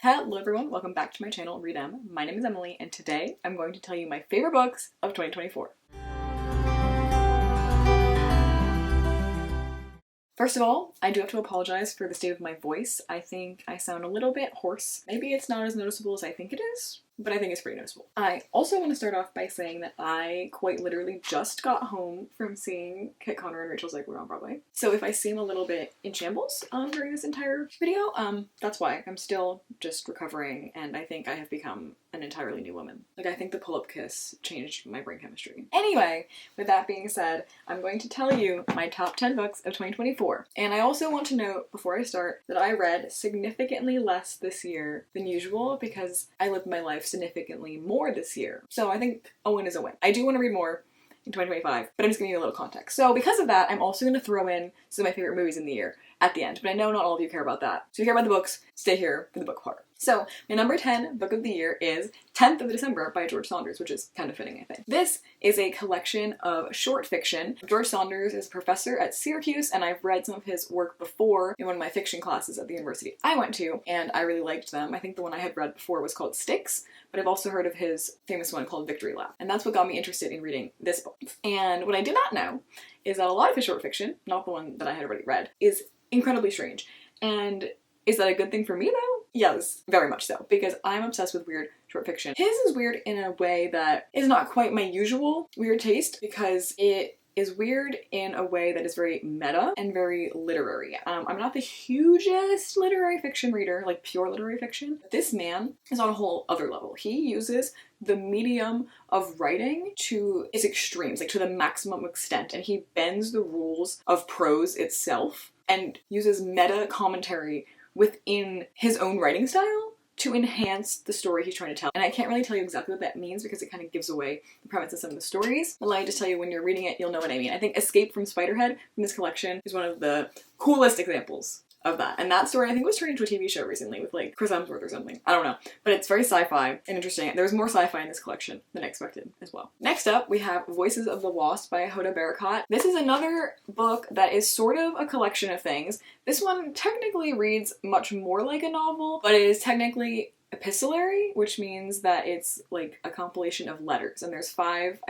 Hello everyone, welcome back to my channel, Read Em. My name is Emily, and today I'm going to tell you my favorite books of 2024. First of all, I do have to apologize for the state of my voice. I think I sound a little bit hoarse. Maybe it's not as noticeable as I think it is, but I think it's pretty noticeable. I also want to start off by saying that I quite literally just got home from seeing Kit Connor and Rachel's Egg on Broadway. So if I seem a little bit in shambles during this entire video, that's why. I'm still just recovering, and I think I have become an entirely new woman. Like, I think the pull-up kiss changed my brain chemistry. Anyway, with that being said, I'm going to tell you my top 10 books of 2024. And I also want to note, before I start, that I read significantly less this year than usual because I lived my life significantly more this year. So I think a win is a win. I do want to read more in 2025, but I'm just giving you a little context. So because of that, I'm also going to throw in some of my favorite movies in the year at the end, but I know not all of you care about that. So if you care about the books, stay here for the book part. So my number 10 book of the year is 10th of December by George Saunders, which is kind of fitting, I think. This is a collection of short fiction. George Saunders is a professor at Syracuse, and I've read some of his work before in one of my fiction classes at the university I went to, and I really liked them. I think the one I had read before was called Styx, but I've also heard of his famous one called Victory Lap, and that's what got me interested in reading this book. And what I did not know is that a lot of his short fiction, not the one that I had already read, is incredibly strange. And is that a good thing for me though? Yes, very much so, because I'm obsessed with weird short fiction. His is weird in a way that is not quite my usual weird taste, because it is weird in a way that is very meta and very literary. I'm not the hugest literary fiction reader, like pure literary fiction, but this man is on a whole other level. He uses the medium of writing to its extremes, like to the maximum extent, and he bends the rules of prose itself and uses meta commentary within his own writing style to enhance the story he's trying to tell. And I can't really tell you exactly what that means because it kind of gives away the premise of some of the stories. But let me just tell you, when you're reading it, you'll know what I mean. I think Escape from Spiderhead from this collection is one of the coolest examples of that. And that story, I think, was turned into a TV show recently with like Chris Hemsworth or something. I don't know. But it's very sci-fi and interesting. There's more sci-fi in this collection than I expected as well. Next up, we have Voices of the Lost by Hoda Barakat. This is another book that is sort of a collection of things. This one technically reads much more like a novel, but it is technically epistolary, which means that it's like a compilation of letters. And there's five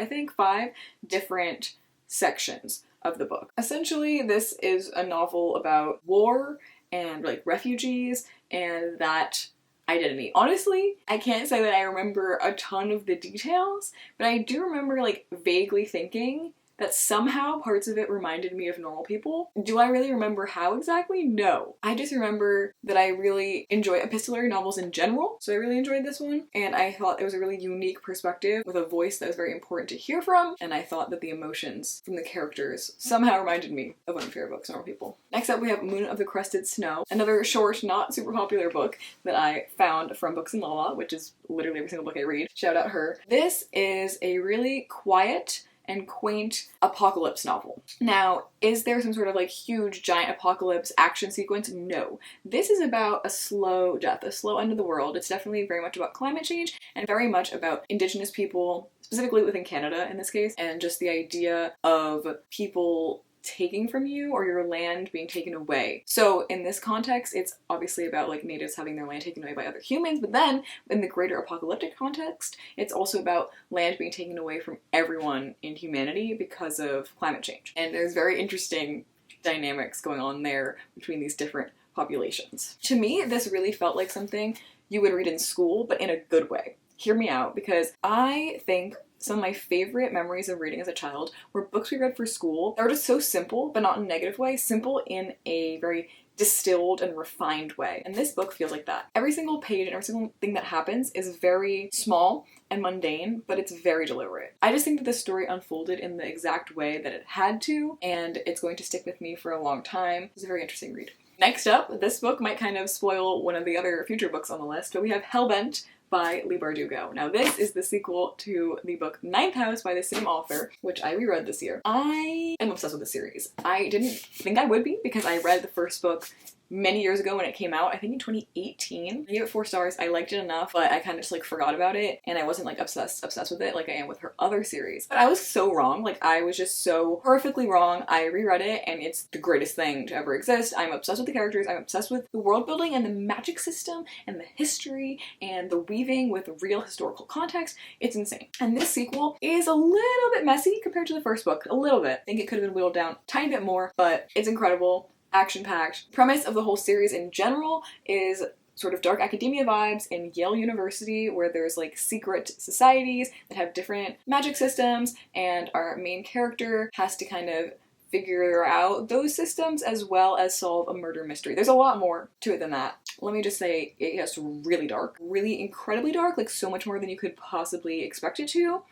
different sections of the book. Essentially, this is a novel about war and like refugees and that identity. Honestly, I can't say that I remember a ton of the details, but I do remember like vaguely thinking that somehow parts of it reminded me of normal people. Do I really remember how exactly? No. I just remember that I really enjoy epistolary novels in general, so I really enjoyed this one, and I thought it was a really unique perspective with a voice that was very important to hear from, and I thought that the emotions from the characters somehow reminded me of one of my favorite books, Normal People. Next up, we have Moon of the Crested Snow, another short, not super popular book that I found from Books and Lala, which is literally every single book I read. Shout out her. This is a really quiet and quaint apocalypse novel. Now, is there some sort of like huge giant apocalypse action sequence? No. This is about a slow death, a slow end of the world. It's definitely very much about climate change and very much about Indigenous people, specifically within Canada in this case, and just the idea of people taking from you or your land being taken away. So in this context, it's obviously about like natives having their land taken away by other humans, but then in the greater apocalyptic context, it's also about land being taken away from everyone in humanity because of climate change. And there's very interesting dynamics going on there between these different populations. To me, this really felt like something you would read in school, but in a good way. Hear me out, because I think some of my favorite memories of reading as a child were books we read for school. They were just so simple, but not in a negative way. Simple in a very distilled and refined way. And this book feels like that. Every single page and every single thing that happens is very small and mundane, but it's very deliberate. I just think that this story unfolded in the exact way that it had to, and it's going to stick with me for a long time. It's a very interesting read. Next up, this book might kind of spoil one of the other future books on the list, but we have Hellbent by Leigh Bardugo. Now this is the sequel to the book Ninth House by the same author, which I reread this year. I am obsessed with the series. I didn't think I would be because I read the first book many years ago when it came out, I think in 2018. I gave it 4 stars. I liked it enough, but I kind of just like forgot about it, and I wasn't like obsessed with it like I am with her other series. But I was so wrong. Like, I was just so perfectly wrong. I reread it and it's the greatest thing to ever exist. I'm obsessed with the characters. I'm obsessed with the world building and the magic system and the history and the weaving with real historical context. It's insane. And this sequel is a little bit messy compared to the first book. A little bit. I think it could have been whittled down a tiny bit more, but it's incredible. Action-packed. Premise of the whole series in general is sort of dark academia vibes in Yale University, where there's like secret societies that have different magic systems, and our main character has to kind of figure out those systems as well as solve a murder mystery. There's a lot more to it than that. Let me just say, it gets really dark, really incredibly dark, like so much more than you could possibly expect it to.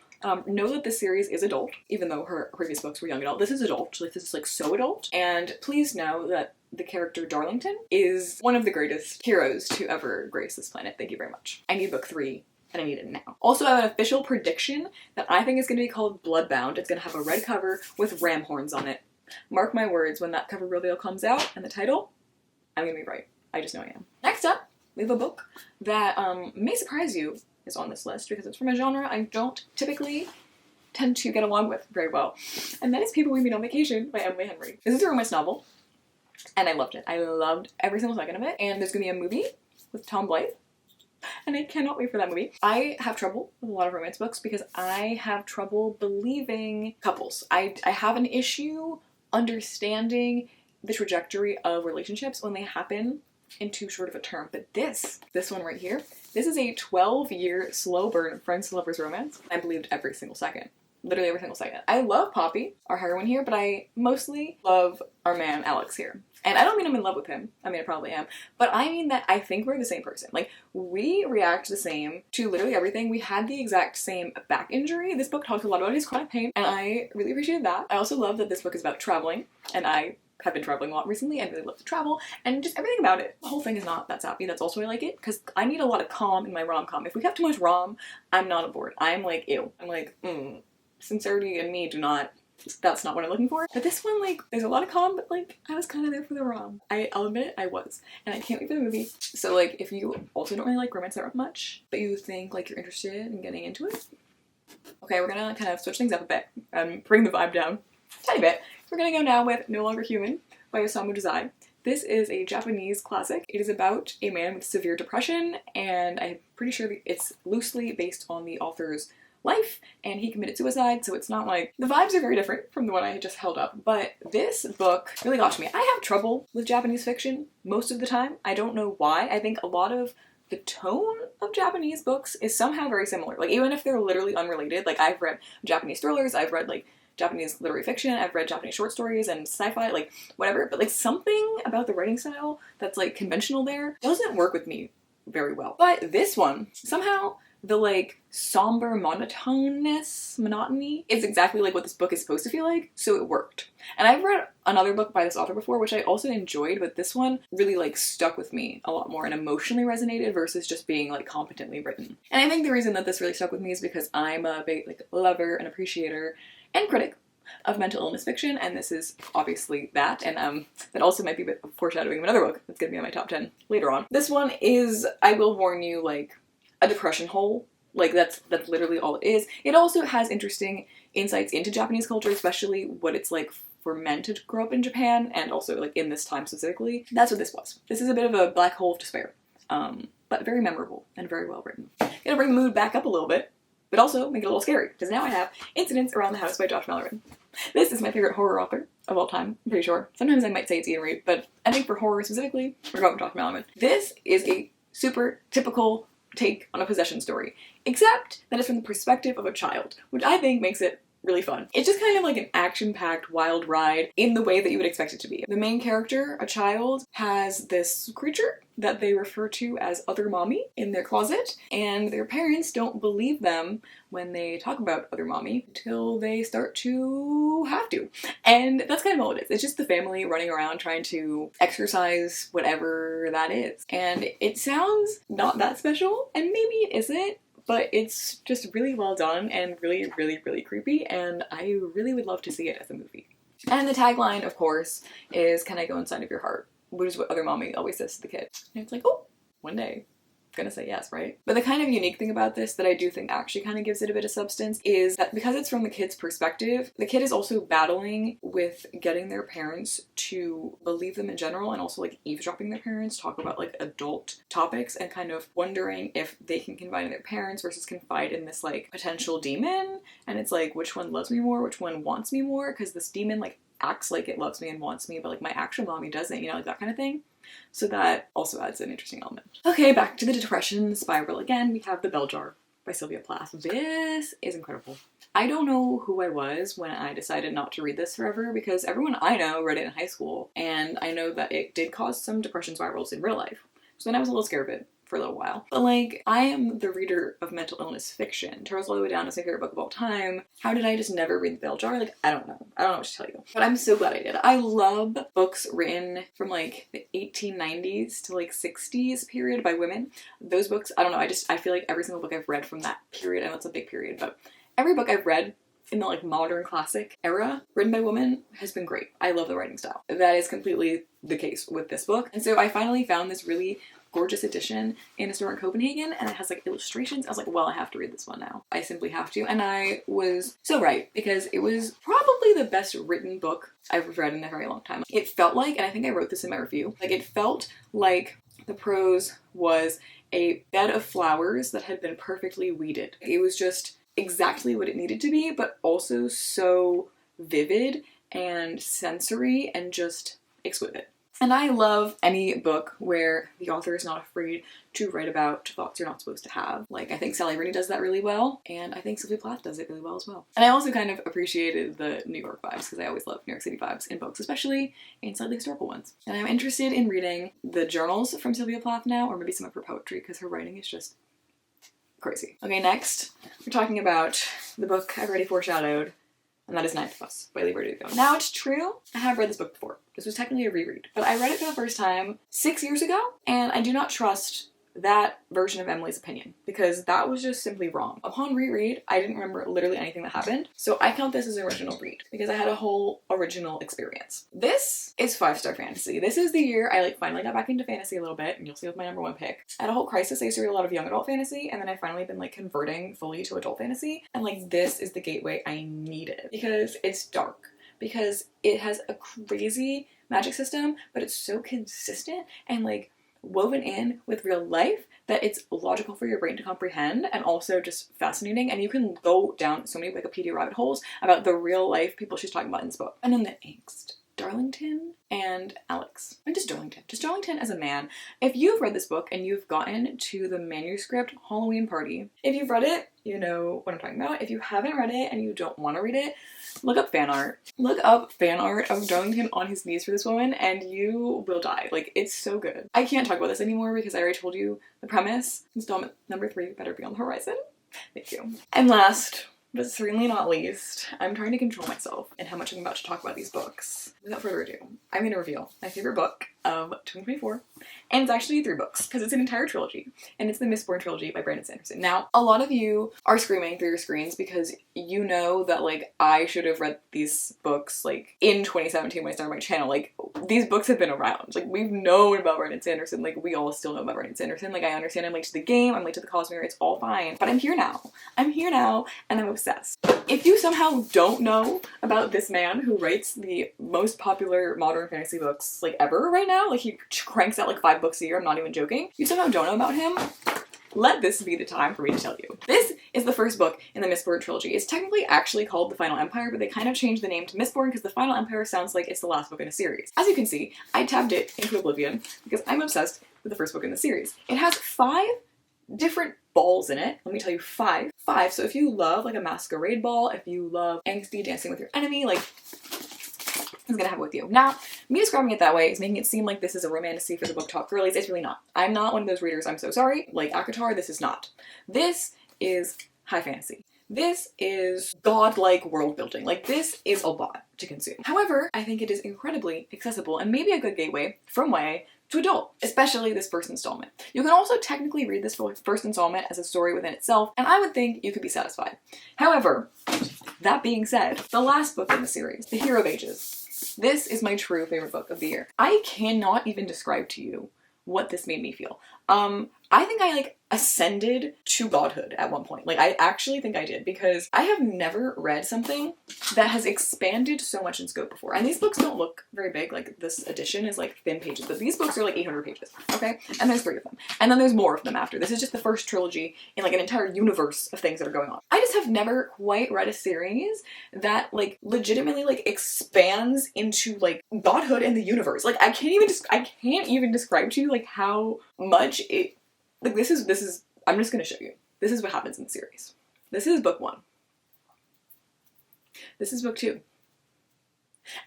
Know that this series is adult, even though her previous books were young adult. This is adult, like this is like so adult. And please know that the character Darlington is one of the greatest heroes to ever grace this planet. Thank you very much. I need book 3 and I need it now. Also, I have an official prediction that I think is going to be called Bloodbound. It's going to have a red cover with ram horns on it. Mark my words, when that cover reveal comes out and the title, I'm going to be right. I just know I am. Next up, we have a book that may surprise you is on this list because it's from a genre I don't typically tend to get along with very well. And that is People We Meet on Vacation by Emily Henry. This is a romance novel and I loved it. I loved every single second of it, and there's gonna be a movie with Tom Blythe and I cannot wait for that movie. I have trouble with a lot of romance books because I have trouble believing couples. I have an issue understanding the trajectory of relationships when they happen in too short of a term. But this one right here, this is a 12-year slow burn friends to lovers romance. I believed every single second. Literally every single second. I love Poppy, our heroine here, but I mostly love our man Alex here. And I don't mean I'm in love with him. I mean, I probably am. But I mean that I think we're the same person. Like, we react the same to literally everything. We had the exact same back injury. This book talks a lot about his chronic pain, and I really appreciated that. I also love that this book is about traveling, and I have been traveling a lot recently and really love to travel, and just everything about it. The whole thing is not that sappy. That's also why I like it, because I need a lot of calm in my rom-com. If we have too much rom, I'm not aboard. I'm like, ew. I'm like, sincerity and me do not, that's not what I'm looking for. But this one, like, there's a lot of calm, but like, I was kind of there for the rom. I'll admit it, I was. And I can't wait for the movie. So like, if you also don't really like romance that much, but you think like you're interested in getting into it, okay, we're gonna kind of switch things up a bit and bring the vibe down a tiny bit. We're gonna go now with No Longer Human by Osamu Dazai. This is a Japanese classic. It is about a man with severe depression, and I'm pretty sure it's loosely based on the author's life, and he committed suicide, so it's not like, the vibes are very different from the one I just held up. But this book really got to me. I have trouble with Japanese fiction most of the time. I don't know why. I think a lot of the tone of Japanese books is somehow very similar. Like, even if they're literally unrelated, like I've read Japanese thrillers, I've read like Japanese literary fiction, I've read Japanese short stories and sci-fi, like whatever, but like something about the writing style that's like conventional there doesn't work with me very well. But this one, somehow the like somber monotony is exactly like what this book is supposed to feel like, so it worked. And I've read another book by this author before, which I also enjoyed, but this one really like stuck with me a lot more and emotionally resonated versus just being like competently written. And I think the reason that this really stuck with me is because I'm a big like lover and appreciator and critic of mental illness fiction, and this is obviously that, and that also might be a bit of foreshadowing of another book that's gonna be on my top 10 later on. This one is, I will warn you, like a depression hole. Like that's literally all it is. It also has interesting insights into Japanese culture, especially what it's like for men to grow up in Japan, and also like in this time specifically. That's what this was. This is a bit of a black hole of despair, but very memorable and very well written. Gonna bring the mood back up a little bit, but also make it a little scary, because now I have Incidents Around the House by Josh Mallory. This is my favorite horror author of all time, I'm pretty sure. Sometimes I might say it's Ian Reid, but I think for horror specifically, we're going with Josh Mallory. This is a super typical take on a possession story, except that it's from the perspective of a child, which I think makes it really fun. It's just kind of like an action-packed wild ride in the way that you would expect it to be. The main character, a child, has this creature that they refer to as Other Mommy in their closet, and their parents don't believe them when they talk about Other Mommy until they start to have to. And that's kind of all it is. It's just the family running around trying to exercise whatever that is. And it sounds not that special, and maybe it isn't, but it's just really well done and really, really, really creepy, and I really would love to see it as a movie. And the tagline, of course, is "Can I go inside of your heart?" which is what Other Mommy always says to the kid. And it's like, oh, one day. Gonna say yes, right? But the kind of unique thing about this that I do think actually kind of gives it a bit of substance is that because it's from the kid's perspective, the kid is also battling with getting their parents to believe them in general, and also like eavesdropping their parents, talk about like adult topics, and kind of wondering if they can confide in their parents versus confide in this like potential demon. And it's like, which one loves me more? Which one wants me more? Because this demon like acts like it loves me and wants me, but like my actual mommy doesn't, you know, like that kind of thing. So that also adds an interesting element. Okay, back to the depression spiral again. We have The Bell Jar by Sylvia Plath. This is incredible. I don't know who I was when I decided not to read this forever, because everyone I know read it in high school, and I know that it did cause some depression spirals in real life. So then I was a little scared of it for a little while. But like, I am the reader of mental illness fiction. Turtles All the Way Down is my favorite book of all time. How did I just never read The Bell Jar? Like, I don't know. I don't know what to tell you. But I'm so glad I did. I love books written from like the 1890s to like 60s period by women. Those books, I don't know, I feel like every single book I've read from that period, I know it's a big period, but every book I've read in the like modern classic era written by women has been great. I love the writing style. That is completely the case with this book. And so I finally found this really gorgeous edition in a store in Copenhagen, and it has like illustrations. I was like, well, I have to read this one now. I simply have to. And I was so right, because it was probably the best written book I've read in a very long time. It felt like, and I think I wrote this in my review, like it felt like the prose was a bed of flowers that had been perfectly weeded. It was just exactly what it needed to be, but also so vivid and sensory and just exquisite. And I love any book where the author is not afraid to write about thoughts you're not supposed to have. Like, I think Sally Rooney does that really well, and I think Sylvia Plath does it really well as well. And I also kind of appreciated the New York vibes, because I always love New York City vibes in books, especially in slightly historical ones. And I'm interested in reading the journals from Sylvia Plath now, or maybe some of her poetry, because her writing is just crazy. Okay, next, we're talking about the book I've already foreshadowed, and that is Ninth of Us by Leigh Bardugo. Now, it's true, I have read this book before. This was technically a reread, but I read it for the first time 6 years ago, and I do not trust that version of Emily's opinion, because that was just simply wrong. Upon reread, I didn't remember literally anything that happened, so I count this as an original read, because I had a whole original experience. This is 5-star fantasy. This is the year I finally got back into fantasy a little bit, and you'll see with my #1 pick. I had a whole crisis. I used to read a lot of young adult fantasy, and then I finally been converting fully to adult fantasy, and this is the gateway I needed, because it's dark, because it has a crazy magic system, but it's so consistent and woven in with real life that it's logical for your brain to comprehend, and also just fascinating, and you can go down so many Wikipedia rabbit holes about the real life people she's talking about in this book. And then the angst. Darlington and Alex. And just Darlington as a man. If you've read this book and you've gotten to the manuscript Halloween Party, if you've read it, you know what I'm talking about. If you haven't read it and you don't want to read it, look up fan art. Look up fan art of Darlington on his knees for this woman, and you will die. It's so good. I can't talk about this anymore because I already told you the premise. Installment number 3 better be on the horizon. Thank you. And last, but certainly not least, I'm trying to control myself and how much I'm about to talk about these books. Without further ado, I'm going to reveal my favorite book of 2024, and it's actually 3 books, because it's an entire trilogy, and it's the Mistborn trilogy by Brandon Sanderson. Now, a lot of you are screaming through your screens because you know that, I should have read these books, in 2017 when I started my channel. These books have been around. We've known about Brandon Sanderson. We all still know about Brandon Sanderson. I understand I'm late to the game, I'm late to the Cosmere, it's all fine, but I'm here now. I'm here now, and I'm obsessed. If you somehow don't know about this man who writes the most popular modern fantasy books, ever right now, he cranks out 5 books a year, I'm not even joking, you somehow don't know about him, let this be the time for me to tell you. This is the first book in the Mistborn trilogy. It's technically actually called The Final Empire, but they kind of changed the name to Mistborn because The Final Empire sounds like it's the last book in a series. As you can see, I tabbed it into oblivion because I'm obsessed with the first book in the series. It has 5 different balls in it. Let me tell you, 5 5. So if you love like a masquerade ball, if you love angsty dancing with your enemy, like is gonna have it with you. Now, me describing it that way is making it seem like this is a romantasy for the book talk girlies. It's really not. I'm not one of those readers, I'm so sorry. Like ACOTAR, this is not. This is high fantasy. This is godlike world building. Like, this is a lot to consume. However, I think it is incredibly accessible and maybe a good gateway from YA to adult, especially this first installment. You can also technically read this first installment as a story within itself, and I would think you could be satisfied. However, that being said, the last book in the series, The Hero of Ages, this is my true favorite book of the year. I cannot even describe to you what this made me feel. I think I like ascended to godhood at one point. Like, I actually think I did, because I have never read something that has expanded so much in scope before. And these books don't look very big. Like, this edition is like thin pages, but these books are like 800 pages, okay? And there's 3 of them. And then there's more of them after. This is just the first trilogy in like an entire universe of things that are going on. I just have never quite read a series that like legitimately like expands into like godhood in the universe. Like, I can't even describe to you like how much it, like, this is, I'm just gonna show you. This is what happens in the series. This is book 1. This is book 2.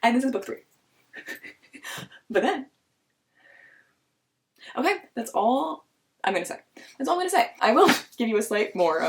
And this is book 3. But then, okay, that's all I'm gonna say. That's all I'm gonna say. I will give you a slight more,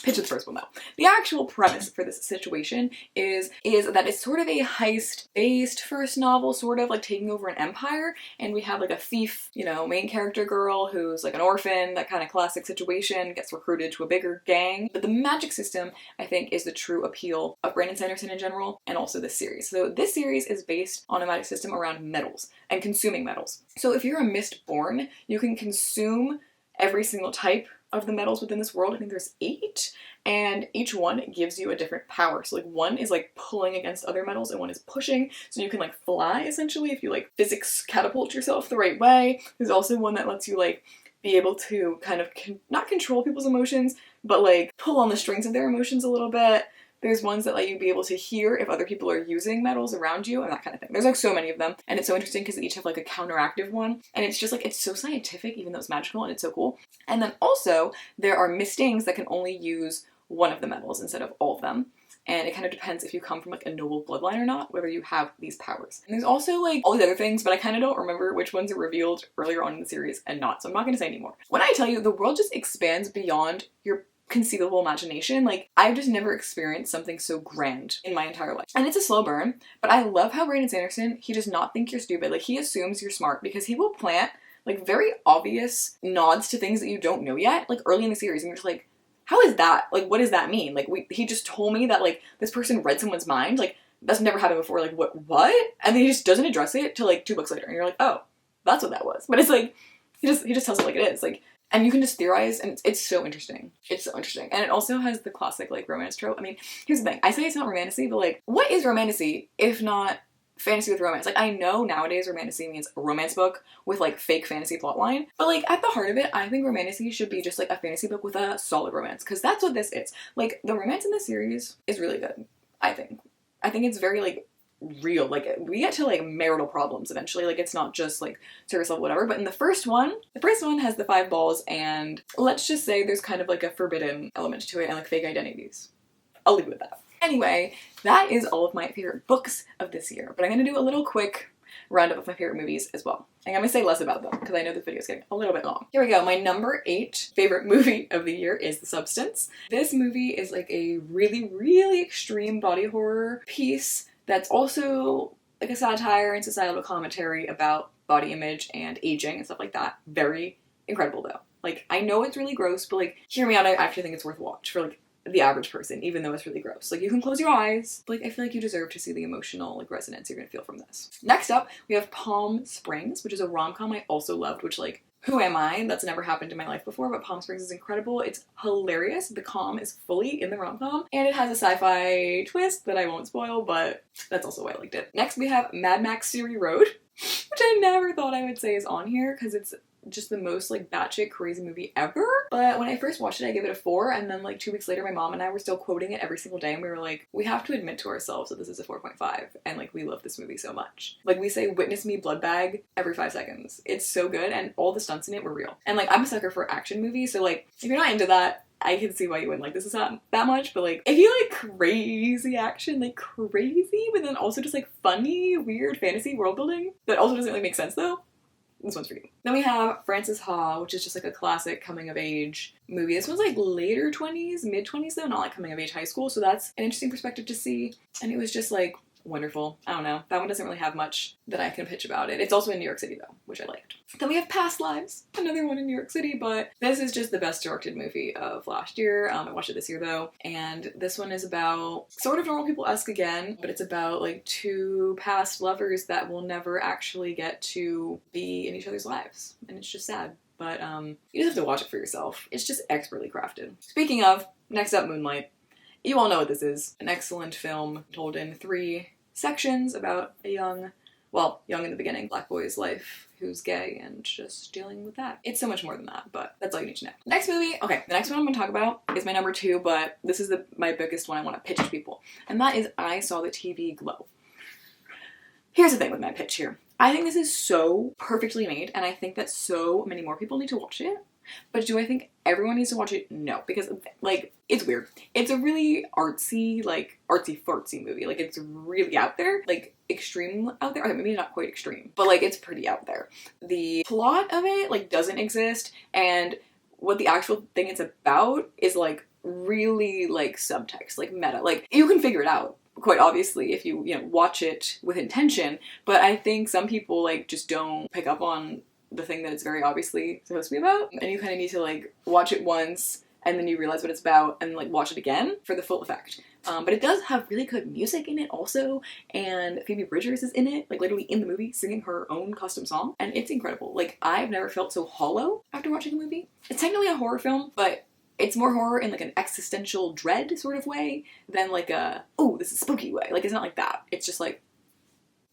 pitch of the first one though. The actual premise for this situation is that it's sort of a heist-based first novel, sort of like taking over an empire, and we have like a thief, you know, main character girl who's like an orphan, that kind of classic situation, gets recruited to a bigger gang. But the magic system, I think, is the true appeal of Brandon Sanderson in general, and also this series. So this series is based on a magic system around metals and consuming metals. So if you're a Mistborn, you can consume every single type of the metals within this world. I think there's 8, and each one gives you a different power. So like, one is like pulling against other metals and one is pushing, so you can like fly essentially if you like physics catapult yourself the right way. There's also one that lets you like be able to kind of not control people's emotions, but like pull on the strings of their emotions a little bit. There's ones that let you be able to hear if other people are using metals around you and that kind of thing. There's like so many of them, and it's so interesting because they each have like a counteractive one, and it's just like, it's so scientific even though it's magical, and it's so cool. And then also there are Mistings that can only use one of the metals instead of all of them, and it kind of depends if you come from like a noble bloodline or not, whether you have these powers. And there's also like all these other things, but I kind of don't remember which ones are revealed earlier on in the series and not, so I'm not going to say anymore. When I tell you the world just expands beyond your conceivable imagination, like, I've just never experienced something so grand in my entire life. And it's a slow burn, but I love how Brandon Sanderson, he does not think you're stupid. Like, he assumes you're smart because he will plant like very obvious nods to things that you don't know yet, like early in the series, and you're just like, how is that? Like, what does that mean? Like, he just told me that like this person read someone's mind. Like, that's never happened before. Like, what? And then he just doesn't address it till like 2 books later, and you're like, oh, that's what that was. But it's like, he just tells it like it is. Like, and you can just theorize, and it's so interesting. It's so interesting. And it also has the classic, like, romance trope. I mean, here's the thing. I say it's not romantasy, but, like, what is romantasy if not fantasy with romance? Like, I know nowadays romantasy means a romance book with, like, fake fantasy plotline. But, like, at the heart of it, I think romantasy should be just, like, a fantasy book with a solid romance. Because that's what this is. Like, the romance in this series is really good, I think. I think it's very, like, real. Like, we get to like marital problems eventually. Like, it's not just like surface level whatever. But in the first one has the 5 balls, and let's just say there's kind of like a forbidden element to it and like fake identities. I'll leave it with that. Anyway, that is all of my favorite books of this year, but I'm gonna do a little quick roundup of my favorite movies as well. I'm gonna say less about them because I know this video is getting a little bit long. Here we go. My number 8 favorite movie of the year is The Substance. This movie is like a really, really extreme body horror piece that's also like a satire and societal commentary about body image and aging and stuff like that. Very incredible though. Like, I know it's really gross, but like, hear me out, I actually think it's worth a watch for like the average person, even though it's really gross. Like, you can close your eyes, but like, I feel like you deserve to see the emotional like resonance you're gonna feel from this. Next up, we have Palm Springs, which is a rom-com I also loved, which like, who am I? That's never happened in my life before, but Palm Springs is incredible. It's hilarious. The calm is fully in the rom-com, and it has a sci-fi twist that I won't spoil, but that's also why I liked it. Next, we have Mad Max Fury Road, which I never thought I would say is on here because it's just the most like batshit crazy movie ever. But when I first watched it, I gave it a 4, and then like 2 weeks later, my mom and I were still quoting it every single day, and we were like, we have to admit to ourselves that this is a 4.5, and like, we love this movie so much. Like, we say "witness me blood bag" every 5 seconds. It's so good, and all the stunts in it were real. And like, I'm a sucker for action movies, so like, if you're not into that, I can see why you wouldn't like this. It's not that much, but like if you like crazy action, like crazy, but then also just like funny, weird fantasy world building that also doesn't really make sense though, this one's for you. Then we have Frances Ha, which is just like a classic coming of age movie. This one's like later 20s, mid 20s though, not like coming of age high school, so that's an interesting perspective to see. And it was just like wonderful. I don't know. That one doesn't really have much that I can pitch about it. It's also in New York City though, which I liked. Then we have Past Lives, another one in New York City, but this is just the best directed movie of last year. I watched it this year though, and this one is about sort of Normal People-esque again, but it's about like two past lovers that will never actually get to be in each other's lives, and it's just sad. But you just have to watch it for yourself. It's just expertly crafted. Speaking of, next up, Moonlight. You all know what this is. An excellent film told in 3 sections about a young in the beginning, black boy's life who's gay and just dealing with that. It's so much more than that, but that's all you need to know. Next movie, okay, the next one I'm gonna talk about is my number 2, but this is my biggest one I want to pitch to people, and that is I Saw the TV Glow. Here's the thing with my pitch here. I think this is so perfectly made, and I think that so many more people need to watch it. But do I think everyone needs to watch it? No, because like it's weird. It's a really artsy, like artsy-fartsy movie. Like it's really out there, like extreme out there. Okay, maybe not quite extreme, but like it's pretty out there. The plot of it like doesn't exist, and what the actual thing it's about is like really like subtext, like meta. Like you can figure it out quite obviously if you watch it with intention, but I think some people like just don't pick up on the thing that it's very obviously supposed to be about, and you kind of need to like watch it once and then you realize what it's about and like watch it again for the full effect. But it does have really good music in it also, and Phoebe Bridgers is in it, like literally in the movie singing her own custom song, and it's incredible. Like I've never felt so hollow after watching a movie. It's technically a horror film, but it's more horror in like an existential dread sort of way than like a, oh, this is spooky way. Like it's not like that. It's just like,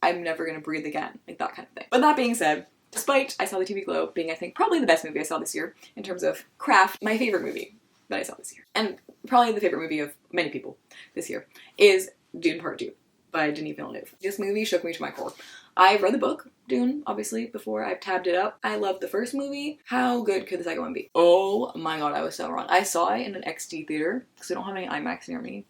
I'm never gonna breathe again, like that kind of thing. But that being said, despite I Saw the TV Glow being, I think, probably the best movie I saw this year in terms of craft, my favorite movie that I saw this year, and probably the favorite movie of many people this year, is Dune Part 2 by Denis Villeneuve. This movie shook me to my core. I've read the book, Dune, obviously, before. I've tabbed it up. I loved the first movie. How good could the second one be? Oh my god, I was so wrong. I saw it in an XD theater, because I don't have any IMAX near me,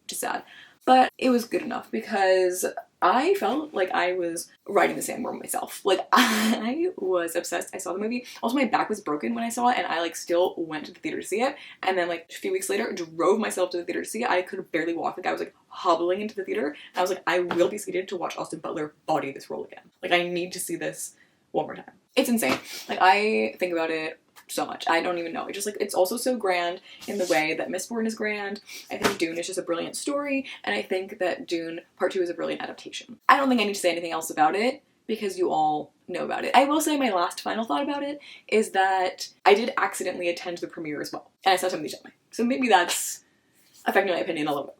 which is sad. But it was good enough because I felt like I was riding the sandworm myself. Like, I was obsessed. I saw the movie. Also, my back was broken when I saw it, and I, like, still went to the theater to see it. And then, like, a few weeks later, drove myself to the theater to see it. I could barely walk. Like, I was, like, hobbling into the theater. And I was like, I will be seated to watch Austin Butler body this role again. Like, I need to see this one more time. It's insane. Like, I think about it so much. I don't even know. It's just like, it's also so grand in the way that Mistborn is grand. I think Dune is just a brilliant story, and I think that Dune Part 2 is a brilliant adaptation. I don't think I need to say anything else about it because you all know about it. I will say my last final thought about it is that I did accidentally attend the premiere as well, and I saw Timothée Chalamet. So maybe that's affecting my opinion a little bit.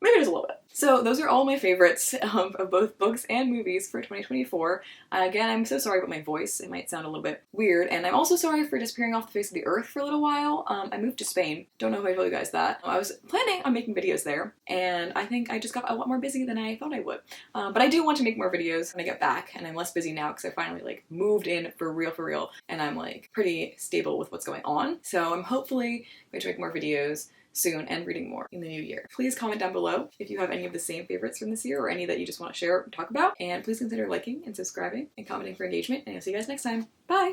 Maybe just a little bit. So those are all my favorites of both books and movies for 2024. Again, I'm so sorry about my voice. It might sound a little bit weird. And I'm also sorry for disappearing off the face of the earth for a little while. I moved to Spain. Don't know if I told you guys that. I was planning on making videos there, and I think I just got a lot more busy than I thought I would. But I do want to make more videos when I get back, and I'm less busy now because I finally like moved in for real, and I'm like pretty stable with what's going on. So I'm hopefully going to make more videos soon and reading more in the new year. Please comment down below if you have any of the same favorites from this year or any that you just want to share or talk about, and please consider liking and subscribing and commenting for engagement, and I'll see you guys next time. Bye!